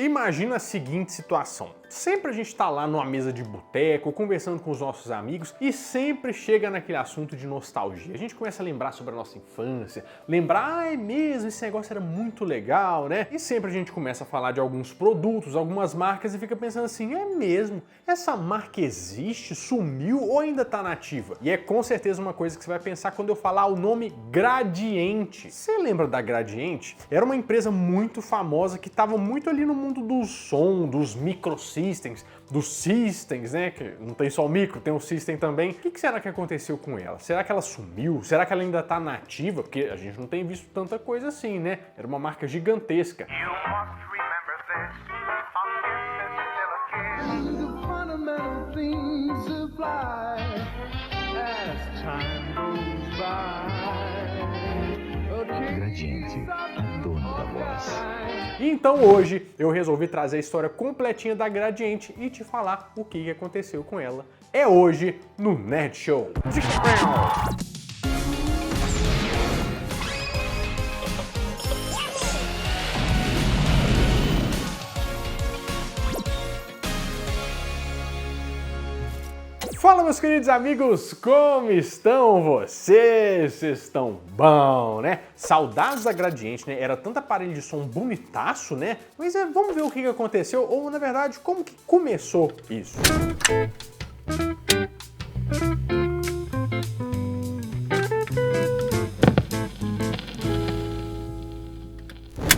Imagina a seguinte situação. Sempre a gente tá lá numa mesa de boteco, conversando com os nossos amigos e sempre chega naquele assunto de nostalgia. A gente começa a lembrar sobre a nossa infância, lembrar, é mesmo, esse negócio era muito legal, né? E sempre a gente começa a falar de alguns produtos, algumas marcas e fica pensando assim, é mesmo, essa marca existe, sumiu ou ainda tá nativa? E é com certeza uma coisa que você vai pensar quando eu falar o nome Gradiente. Você lembra da Gradiente? Era uma empresa muito famosa que estava muito ali no mundo do som, dos microsystems, dos systems, né? Que não tem só o micro, tem o system também. O que será que aconteceu com ela? Será que ela sumiu? Será que ela ainda tá nativa? Porque a gente não tem visto tanta coisa assim, né? Era uma marca gigantesca. Gradiente, a dona da voz. Então hoje eu resolvi trazer a história completinha da Gradiente e te falar o que aconteceu com ela. É hoje no Nerd Show. Fala, meus queridos amigos, como estão vocês? Vocês estão bom, né? Saudades da Gradiente, né? Era tanto aparelho de som bonitaço, né? Mas vamos ver o que aconteceu, ou na verdade, como que começou isso.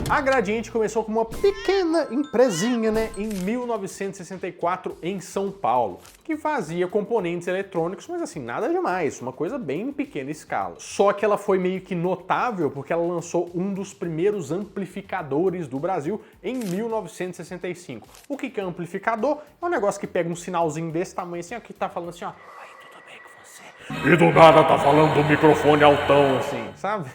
A Gradiente começou com uma pequena empresinha, né, em 1964 em São Paulo, que fazia componentes eletrônicos, mas assim, nada demais, uma coisa bem em pequena escala. Só que ela foi meio que notável porque ela lançou um dos primeiros amplificadores do Brasil em 1965. O que é amplificador? É um negócio que pega um sinalzinho desse tamanho assim, ó, que tá falando assim, ó, e do nada tá falando do microfone altão assim, sabe?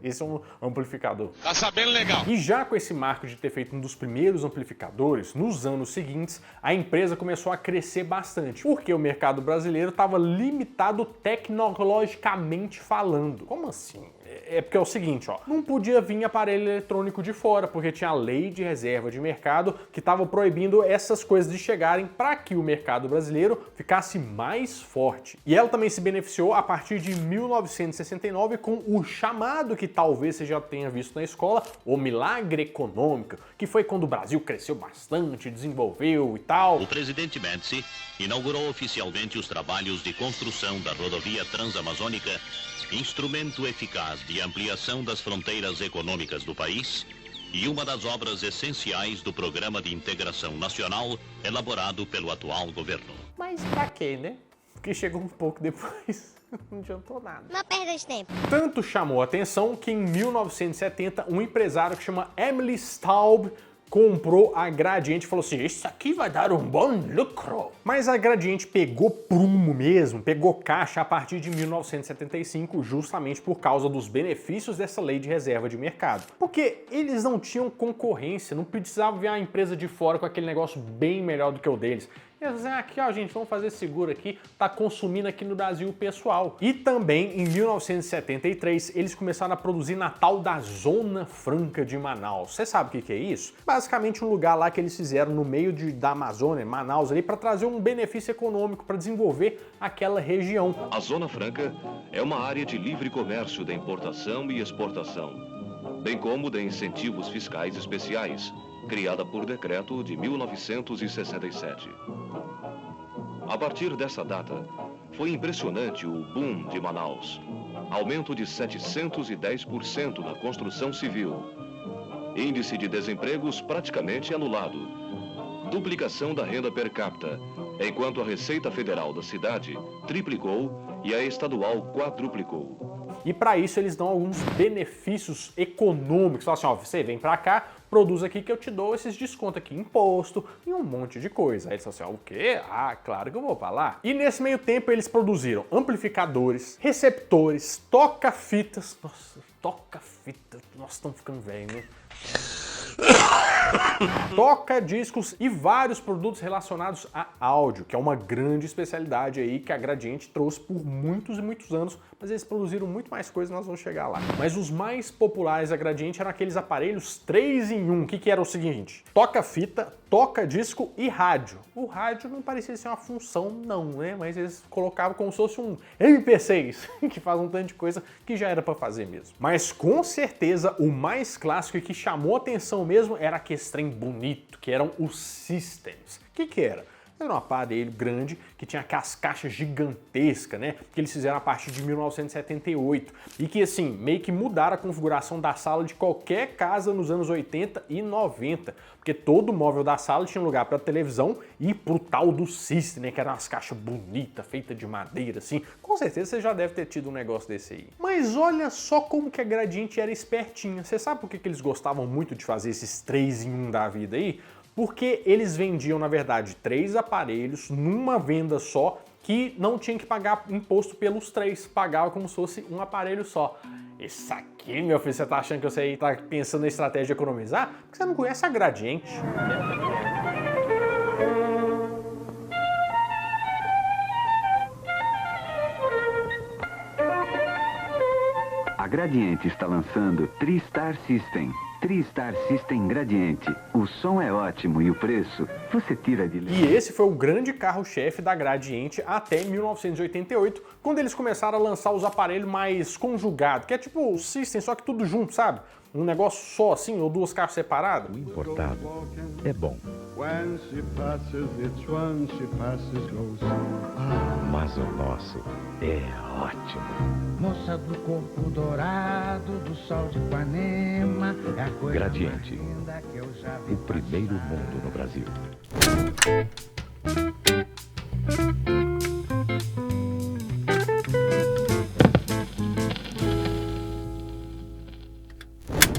Esse é um amplificador. Tá sabendo legal. E já com esse marco de ter feito um dos primeiros amplificadores, nos anos seguintes, a empresa começou a crescer bastante, porque o mercado brasileiro estava limitado tecnologicamente falando. Como assim? É porque é o seguinte, ó, não podia vir aparelho eletrônico de fora, porque tinha a lei de reserva de mercado que estava proibindo essas coisas de chegarem para que o mercado brasileiro ficasse mais forte. E ela também se beneficiou a partir de 1969 com o chamado, que talvez você já tenha visto na escola, o milagre econômico, que foi quando o Brasil cresceu bastante, desenvolveu e tal. O presidente Médici inaugurou oficialmente os trabalhos de construção da rodovia Transamazônica, instrumento eficaz de ampliação das fronteiras econômicas do país e uma das obras essenciais do Programa de Integração Nacional elaborado pelo atual governo. Mas pra quê, né? Porque chegou um pouco depois, não adiantou nada. Uma perda de tempo. Tanto chamou a atenção que em 1970 um empresário que chama Emily Staub comprou a Gradiente e falou assim, isso aqui vai dar um bom lucro. Mas a Gradiente pegou prumo mesmo, pegou caixa a partir de 1975, justamente por causa dos benefícios dessa lei de reserva de mercado. Porque eles não tinham concorrência, não precisavam ver a empresa de fora com aquele negócio bem melhor do que o deles. Eles dizem, aqui ó, gente, vamos fazer seguro aqui, tá consumindo aqui no Brasil o pessoal. E também, em 1973, eles começaram a produzir na tal da Zona Franca de Manaus. Você sabe o que é isso? Basicamente um lugar lá que eles fizeram no meio da Amazônia, Manaus, ali, para trazer um benefício econômico, para desenvolver aquela região. A Zona Franca é uma área de livre comércio da importação e exportação, bem como de incentivos fiscais especiais, criada por decreto de 1967. A partir dessa data, foi impressionante o boom de Manaus. Aumento de 710% na construção civil. Índice de desempregos praticamente anulado. Duplicação da renda per capita, enquanto a Receita Federal da cidade triplicou e a estadual quadruplicou. E para isso eles dão alguns benefícios econômicos. Falam assim, ó, você vem para cá, produz aqui que eu te dou esses descontos aqui, imposto e um monte de coisa. Aí eles falam assim, ó, o quê? Ah, claro que eu vou para lá. E nesse meio tempo eles produziram amplificadores, receptores, toca-fitas. Nossa, toca-fita. Nossa, estão ficando velho, né? toca-discos e vários produtos relacionados a áudio, que é uma grande especialidade aí que a Gradiente trouxe por muitos e muitos anos, mas eles produziram muito mais coisas, nós vamos chegar lá. Mas os mais populares da Gradiente eram aqueles aparelhos 3 em 1, que era o seguinte: toca-fita, toca-disco e rádio. O rádio não parecia ser uma função não, né? Mas eles colocavam como se fosse um MP6, que faz um tanto de coisa que já era para fazer mesmo. Mas com certeza o mais clássico e que chamou atenção mesmo era aquele trem bonito, que eram os Systems. O que era? Era um aparelho grande que tinha aquelas caixas gigantescas, né? Que eles fizeram a partir de 1978 e que, assim, meio que mudaram a configuração da sala de qualquer casa nos anos 80 e 90, porque todo móvel da sala tinha lugar para televisão e pro tal do System, né? Que eram umas caixas bonitas, feitas de madeira, assim. Com certeza você já deve ter tido um negócio desse aí. Mas olha só como que a Gradiente era espertinha. Você sabe por que eles gostavam muito de fazer esses 3 em 1 da vida aí? Porque eles vendiam, na verdade, 3 aparelhos numa venda só, que não tinha que pagar imposto pelos 3, pagava como se fosse um aparelho só. Isso aqui, meu filho, você tá achando que você aí tá pensando na estratégia de economizar? Porque você não conhece a Gradiente. A Gradiente está lançando TriStar System. TriStar System Gradiente. O som é ótimo e o preço você tira de letra. E esse foi o grande carro-chefe da Gradiente até 1988, quando eles começaram a lançar os aparelhos mais conjugados, que é tipo o System, só que tudo junto, sabe? Um negócio só assim, ou 2 carros separados. O importado é bom, When she passes, each one she passes goes. mas o nosso é ótimo. Moça do corpo dourado, do sol de Ipanema, é a coisa Gradiente, mais linda que eu já vi o primeiro mundo no Brasil.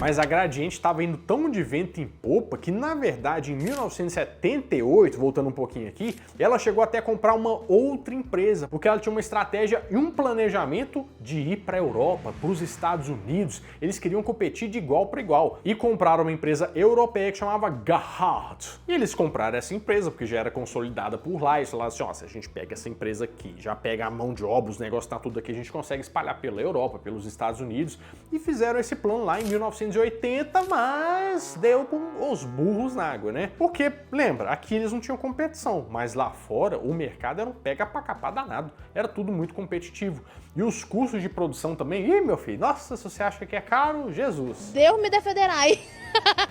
Mas a Gradiente estava indo tão de vento em popa que, na verdade, em 1978, voltando um pouquinho aqui, ela chegou até a comprar uma outra empresa, porque ela tinha uma estratégia e um planejamento de ir para a Europa, para os Estados Unidos. Eles queriam competir de igual para igual e compraram uma empresa europeia que chamava Garrard. E eles compraram essa empresa porque já era consolidada por lá e falaram assim, ó, se a gente pega essa empresa aqui, já pega a mão de obra, os negócios tá tudo aqui, a gente consegue espalhar pela Europa, pelos Estados Unidos, e fizeram esse plano lá em 1980, mas deu com os burros na água, né? Porque, lembra, aqui eles não tinham competição, mas lá fora o mercado era um pega pra capar danado, era tudo muito competitivo. E os custos de produção também, ih, meu filho, nossa, se você acha que é caro, Jesus. Deus me defenderai.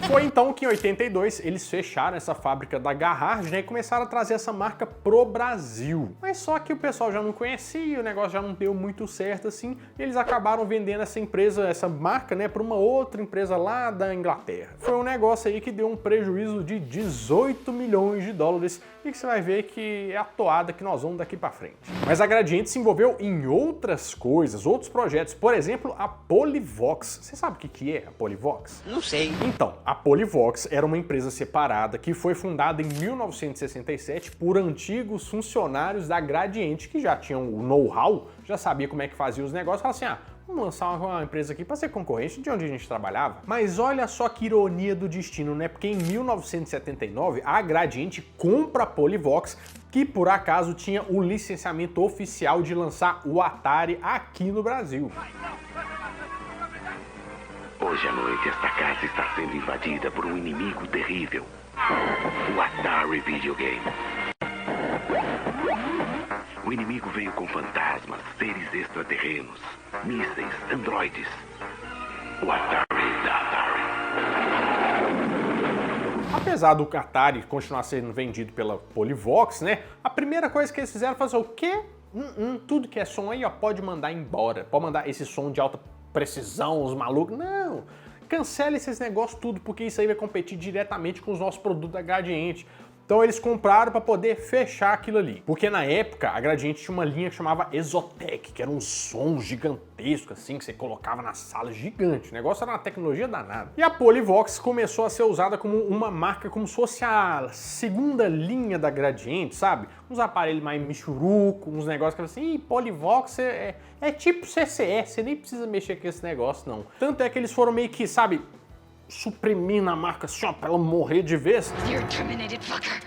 Foi então que em 82 eles fecharam essa fábrica da Garrard, né, e começaram a trazer essa marca pro Brasil. Mas só que o pessoal já não conhecia, o negócio já não deu muito certo assim, e eles acabaram vendendo essa empresa, essa marca, né, para uma outra empresa lá da Inglaterra. Foi um negócio aí que deu um prejuízo de 18 milhões de dólares e que você vai ver que é a toada que nós vamos daqui para frente. Mas a Gradiente se envolveu em outras coisas, outros projetos, por exemplo, a Polivox. Você sabe o que é a Polivox? Não sei. Então, a Polivox era uma empresa separada que foi fundada em 1967 por antigos funcionários da Gradiente que já tinham o know-how, já sabia como é que fazia os negócios, falaram assim, vamos lançar uma empresa aqui para ser concorrente de onde a gente trabalhava. Mas olha só que ironia do destino, né? Porque em 1979 a Gradiente compra a Polivox, que por acaso tinha o licenciamento oficial de lançar o Atari aqui no Brasil. Hoje à noite esta casa está sendo invadida por um inimigo terrível. O Atari Videogame. O inimigo veio com fantasmas, seres extraterrenos, mísseis, androides. O Atari da Atari. Apesar do Atari continuar sendo vendido pela Polivox, né? A primeira coisa que eles fizeram foi fazer o quê? Tudo que é som aí, ó, pode mandar embora. Pode mandar esse som de alta precisão, os malucos. Não! Cancela esses negócios tudo, porque isso aí vai competir diretamente com os nossos produtos da Gradiente. Então eles compraram para poder fechar aquilo ali. Porque na época a Gradiente tinha uma linha que chamava Exotec, que era um som gigantesco assim, que você colocava na sala, gigante. O negócio era uma tecnologia danada. E a Polivox começou a ser usada como uma marca, como se fosse a segunda linha da Gradiente, sabe? Uns aparelhos mais michuruco, uns negócios que assim, Polivox é tipo CCE, você nem precisa mexer com esse negócio não. Tanto é que eles foram meio que, sabe, suprimindo a marca assim, ó, pra ela morrer de vez. You're terminated, fucker.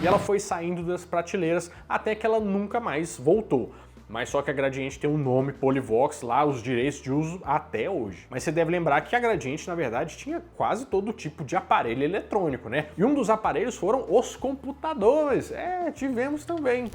E ela foi saindo das prateleiras até que ela nunca mais voltou. Mas só que a Gradiente tem um nome Polivox lá, os direitos de uso até hoje. Mas você deve lembrar que a Gradiente, na verdade, tinha quase todo tipo de aparelho eletrônico, né? E um dos aparelhos foram os computadores. Tivemos também.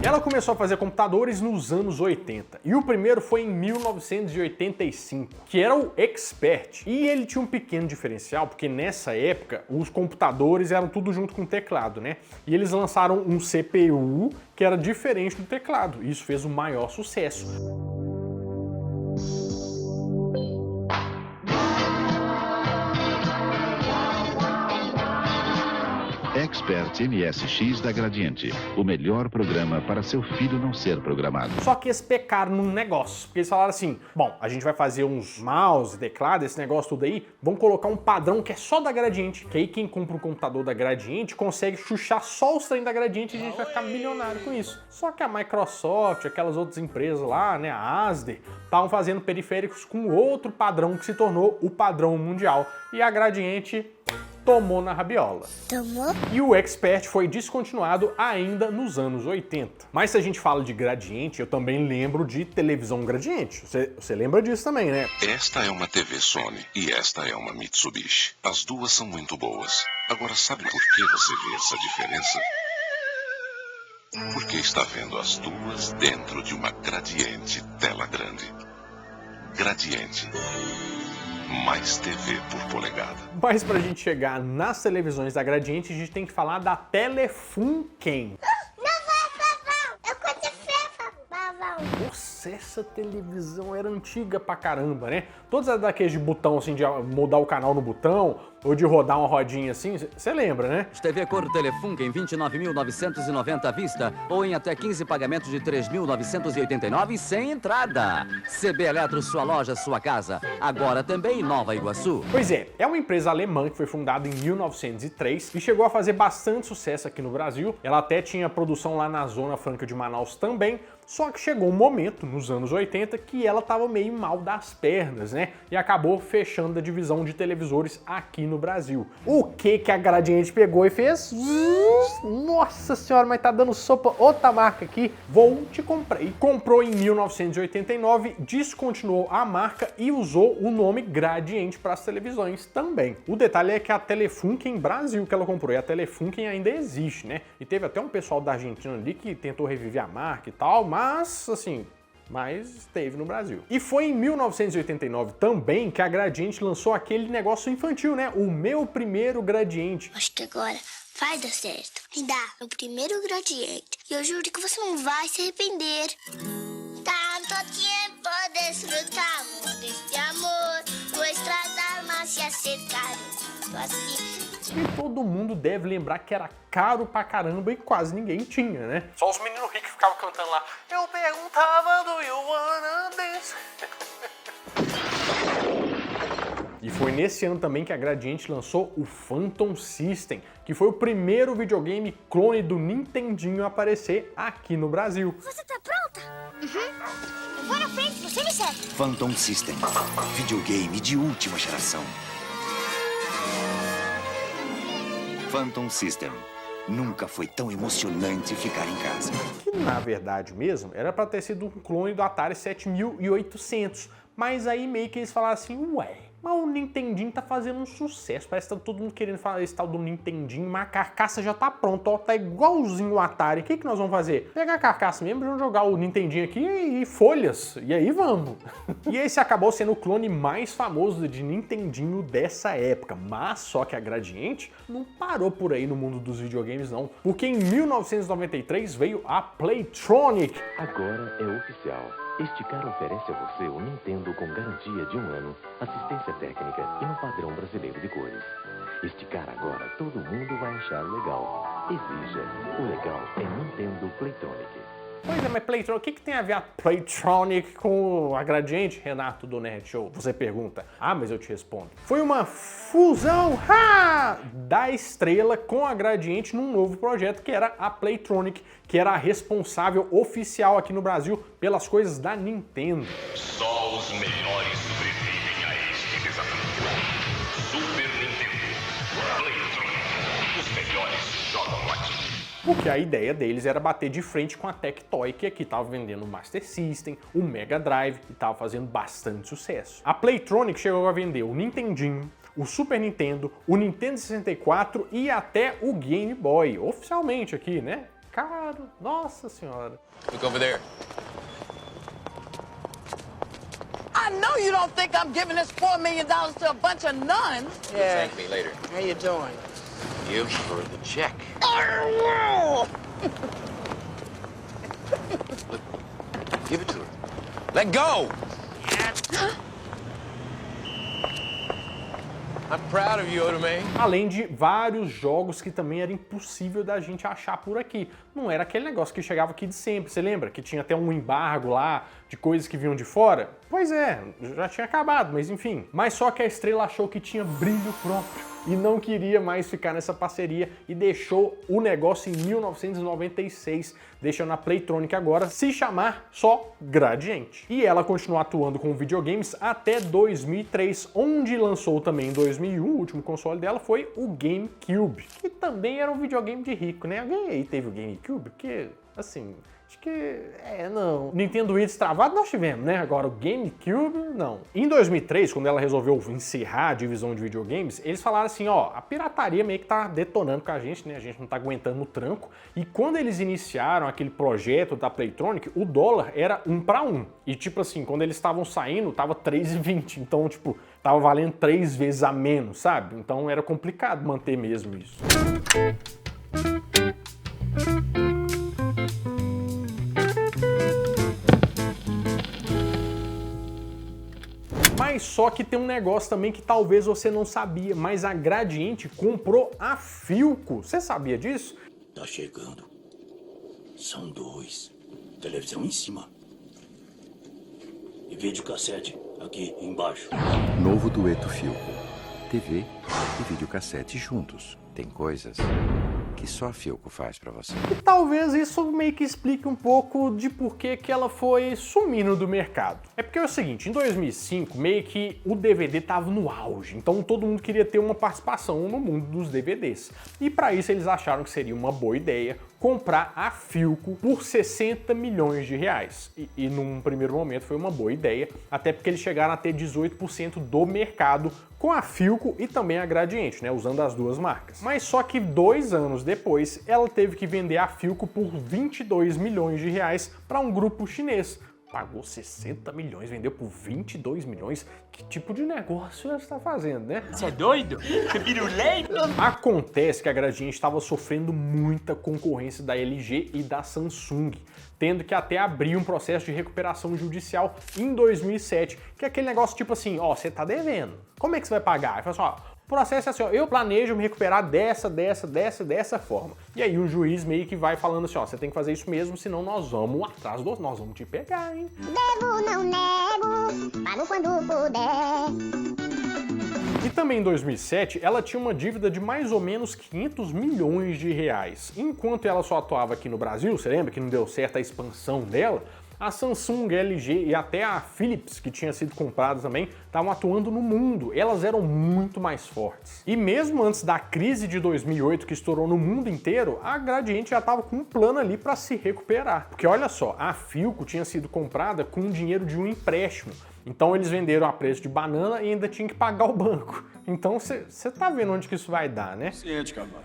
Ela começou a fazer computadores nos anos 80 e o primeiro foi em 1985, que era o Expert. E ele tinha um pequeno diferencial, porque nessa época os computadores eram tudo junto com o teclado, né? E eles lançaram um CPU que era diferente do teclado, e isso fez o maior sucesso. Expert MSX da Gradiente, o melhor programa para seu filho não ser programado. Só que eles pecaram num negócio, porque eles falaram assim, bom, a gente vai fazer uns mouse, teclado, esse negócio tudo aí, vamos colocar um padrão que é só da Gradiente, que aí quem compra um computador da Gradiente consegue chuchar só os trem da Gradiente e a gente vai ficar milionário com isso. Só que a Microsoft, aquelas outras empresas lá, né, a ASDE, estavam fazendo periféricos com outro padrão que se tornou o padrão mundial, e a Gradiente tomou na rabiola. Tomou? E o Expert foi descontinuado ainda nos anos 80. Mas se a gente fala de Gradiente, eu também lembro de televisão Gradiente. Você lembra disso também, né? Esta é uma TV Sony e esta é uma Mitsubishi. As duas são muito boas. Agora, sabe por que você vê essa diferença? Porque está vendo as duas dentro de uma Gradiente tela grande. Gradiente. Mais TV por polegada. Mas pra gente chegar nas televisões da Gradiente, a gente tem que falar da Telefunken. Nossa, essa televisão era antiga pra caramba, né? Todas as daqueles de botão, assim, de mudar o canal no botão, ou de rodar uma rodinha assim, você lembra, né? TV cor Telefunken, 29.990 à vista, ou em até 15 pagamentos de 3.989 sem entrada. CB Eletro, sua loja, sua casa. Agora também em Nova Iguaçu. Pois é uma empresa alemã que foi fundada em 1903 e chegou a fazer bastante sucesso aqui no Brasil. Ela até tinha produção lá na Zona Franca de Manaus também, só que chegou um momento, nos anos 80, que ela estava meio mal das pernas, né? E acabou fechando a divisão de televisores aqui no Brasil. O que a Gradiente pegou e fez? Nossa senhora, mas tá dando sopa outra marca aqui. Vou te comprar. E comprou em 1989, descontinuou a marca e usou o nome Gradiente para as televisões também. O detalhe é que a Telefunken Brasil que ela comprou, e a Telefunken ainda existe, né? E teve até um pessoal da Argentina ali que tentou reviver a marca e tal, mas assim, esteve no Brasil. E foi em 1989 também que a Gradiente lançou aquele negócio infantil, né? O Meu Primeiro Gradiente. Acho que agora vai dar certo. Me dá o primeiro gradiente. E eu juro que você não vai se arrepender. Tanto tempo desfrutamos deste amor, nuestras almas se acercaram. Assim. E todo mundo deve lembrar que era caro pra caramba e quase ninguém tinha, né? Só os meninos ricos ficavam cantando lá. Eu perguntava do you wanna dance? E foi nesse ano também que a Gradiente lançou o Phantom System, que foi o primeiro videogame clone do Nintendinho a aparecer aqui no Brasil. Você tá pronta? Uhum. Eu vou na frente, você me segue. Phantom System, videogame de última geração. Phantom System. Nunca foi tão emocionante ficar em casa. Que na verdade mesmo era para ter sido um clone do Atari 7800, mas aí meio que eles falaram assim, ué, mas o Nintendinho tá fazendo um sucesso, parece que tá todo mundo querendo falar esse tal do Nintendinho, mas a carcaça já tá pronta, ó, tá igualzinho o Atari. O que nós vamos fazer? Pegar a carcaça mesmo, vamos jogar o Nintendinho aqui e folhas, e aí vamos. E esse acabou sendo o clone mais famoso de Nintendinho dessa época, mas só que a Gradiente não parou por aí no mundo dos videogames não, porque em 1993 veio a Playtronic. Agora é oficial. Este cara oferece a você o Nintendo com garantia de 1 ano, assistência técnica e no padrão brasileiro de cores. Este cara agora todo mundo vai achar legal. Exija. O legal é Nintendo Playtronic. Pois é, mas Playtronic, o que tem a ver a Playtronic com a Gradiente, Renato do Nerd Show? Você pergunta. Ah, mas eu te respondo. Foi uma fusão da Estrela com a Gradiente num novo projeto que era a Playtronic, que era a responsável oficial aqui no Brasil pelas coisas da Nintendo. Só os melhores sobrevivem a este desafio. Super Nintendo. Playtronic. Os melhores jogam aqui. Porque a ideia deles era bater de frente com a Tectoy, que aqui estava vendendo o Master System, o Mega Drive e estava fazendo bastante sucesso. A Playtronic chegou a vender o Nintendinho, o Super Nintendo, o Nintendo 64 e até o Game Boy, oficialmente aqui, né? Caro, nossa senhora. Look over there. I know you don't think I'm giving this $4 million to a bunch of nuns. Yeah. Thank me later. How you doing? You for the check. Oh, Look, give it to her. Let go! I'm proud of you, Otomei. Além de vários jogos que também era impossível da gente achar por aqui. Não era aquele negócio que chegava aqui de sempre, você lembra? Que tinha até um embargo lá de coisas que vinham de fora? Pois é, já tinha acabado, mas enfim. Mas só que a Estrela achou que tinha brilho próprio e não queria mais ficar nessa parceria e deixou o negócio em 1996, deixando a Playtronic agora se chamar só Gradiente. E ela continuou atuando com videogames até 2003, onde lançou também em 2001, o último console dela foi o GameCube, que também era um videogame de rico, né? Alguém aí teve o GameCube? Porque, assim... acho que, não. Nintendo Wii destravado nós tivemos, né? Agora o GameCube, não. Em 2003, quando ela resolveu encerrar a divisão de videogames, eles falaram assim, ó, a pirataria meio que tá detonando com a gente, né? A gente não tá aguentando o tranco. E quando eles iniciaram aquele projeto da Playtronic, o dólar era 1 para 1. E tipo assim, quando eles estavam saindo, tava 3,20. Então, tipo, tava valendo 3 vezes a menos, sabe? Então era complicado manter mesmo isso. Mas só que tem um negócio também que talvez você não sabia, mas a Gradiente comprou a Philco. Você sabia disso? Tá chegando. São 2. Televisão em cima. E videocassete aqui embaixo. Novo dueto Philco. TV e videocassete juntos. Tem coisas que só a Philco faz pra você. E talvez isso meio que explique um pouco de por que ela foi sumindo do mercado. É porque é o seguinte, em 2005, meio que o DVD tava no auge, então todo mundo queria ter uma participação no mundo dos DVDs. E para isso eles acharam que seria uma boa ideia comprar a Philco por 60 milhões de reais. E num primeiro momento foi uma boa ideia, até porque eles chegaram a ter 18% do mercado com a Philco e também a Gradiente, né, usando as duas marcas. Mas só que 2 anos depois, ela teve que vender a Philco por 22 milhões de reais para um grupo chinês. Pagou 60 milhões, vendeu por 22 milhões. Que tipo de negócio você está fazendo, né? Você é doido? Você vira o leite? Acontece que a Gradiente estava sofrendo muita concorrência da LG e da Samsung, tendo que até abrir um processo de recuperação judicial em 2007, que é aquele negócio tipo assim, ó, você tá devendo, como é que você vai pagar? Aí fala assim, ó, o processo é assim, ó, eu planejo me recuperar dessa forma. E aí o juiz meio que vai falando assim, ó, você tem que fazer isso mesmo, senão nós vamos atrás nós vamos te pegar, hein? Devo, não nego, pago quando puder. E também em 2007, ela tinha uma dívida de mais ou menos 500 milhões de reais. Enquanto ela só atuava aqui no Brasil, você lembra que não deu certo a expansão dela? A Samsung, a LG e até a Philips, que tinha sido comprada também, estavam atuando no mundo. Elas eram muito mais fortes. E mesmo antes da crise de 2008, que estourou no mundo inteiro, a Gradiente já estava com um plano ali para se recuperar. Porque olha só, a Philco tinha sido comprada com o dinheiro de um empréstimo. Então eles venderam a preço de banana e ainda tinha que pagar o banco. Então você tá vendo onde que isso vai dar, né?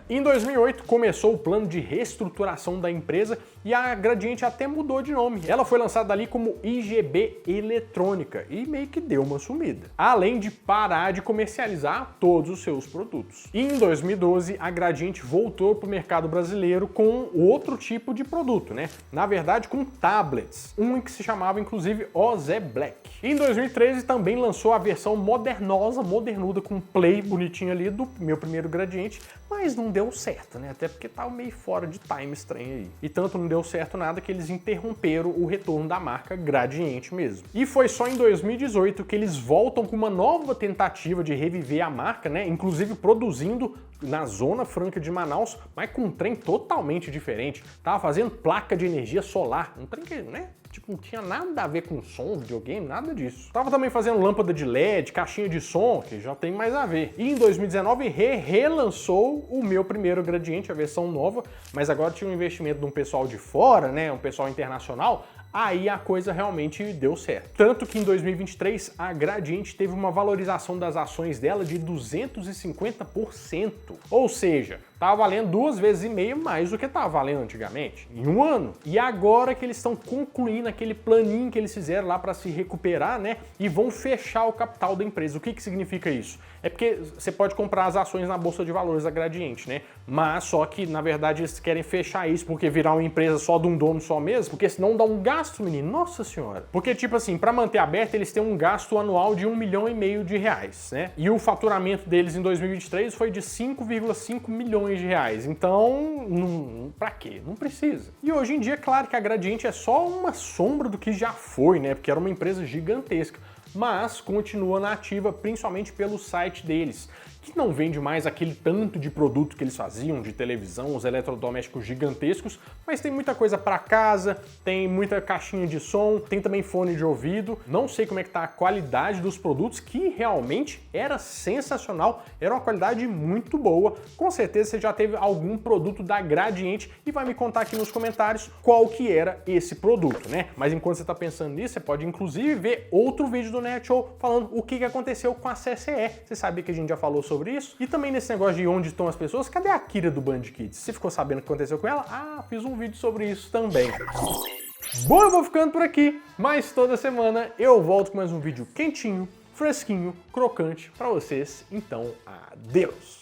Em 2008 começou o plano de reestruturação da empresa e a Gradiente até mudou de nome. Ela foi lançada ali como IGB Eletrônica e meio que deu uma sumida. Além de parar de comercializar todos os seus produtos. E em 2012 a Gradiente voltou para o mercado brasileiro com outro tipo de produto, né? Na verdade com tablets, um que se chamava inclusive OZ Black. Em 2013 também lançou a versão modernosa, modernuda, com play bonitinho ali do meu primeiro Gradiente, mas não deu certo, né? Até porque tava meio fora de time estranho aí. E tanto não deu certo nada que eles interromperam o retorno da marca Gradiente mesmo. E foi só em 2018 que eles voltam com uma nova tentativa de reviver a marca, né? Inclusive produzindo na Zona Franca de Manaus, mas com um trem totalmente diferente. Tava fazendo placa de energia solar, um trem que, né? Tipo, não tinha nada a ver com som, videogame, nada disso. Tava também fazendo lâmpada de LED, caixinha de som, que já tem mais a ver. E em 2019 relançou o meu primeiro Gradiente, a versão nova, mas agora tinha um investimento de um pessoal de fora, né, um pessoal internacional, aí a coisa realmente deu certo. Tanto que em 2023 a Gradiente teve uma valorização das ações dela de 250%. Ou seja, tava valendo 2,5 vezes mais do que tava valendo antigamente, em um ano. E agora que eles estão concluindo aquele planinho que eles fizeram lá para se recuperar, né, e vão fechar o capital da empresa. O que que significa isso? É porque você pode comprar as ações na Bolsa de Valores da Gradiente, né, mas só que na verdade eles querem fechar isso porque virar uma empresa só de um dono só mesmo, porque senão dá um gasto, menino, nossa senhora. Porque tipo assim, para manter aberto eles têm um gasto anual de R$1,5 milhão, né, e o faturamento deles em 2023 foi de 5,5 milhões de reais. Então, pra quê? Não precisa. E hoje em dia, claro que a Gradiente é só uma sombra do que já foi, né? Porque era uma empresa gigantesca. Mas continua na ativa, principalmente pelo site deles, que não vende mais aquele tanto de produto que eles faziam, de televisão, os eletrodomésticos gigantescos, mas tem muita coisa para casa, tem muita caixinha de som, tem também fone de ouvido. Não sei como é que tá a qualidade dos produtos, que realmente era sensacional, era uma qualidade muito boa. Com certeza você já teve algum produto da Gradiente e vai me contar aqui nos comentários qual que era esse produto, né? Mas enquanto você tá pensando nisso, você pode inclusive ver outro vídeo do Nerd Show falando o que aconteceu com a CCE. Você sabia que a gente já falou sobre isso? E também nesse negócio de onde estão as pessoas, cadê a Kira do Band Kids? Você ficou sabendo o que aconteceu com ela? Ah, fiz um vídeo sobre isso também. Bom, eu vou ficando por aqui, mas toda semana eu volto com mais um vídeo quentinho, fresquinho, crocante pra vocês. Então, adeus!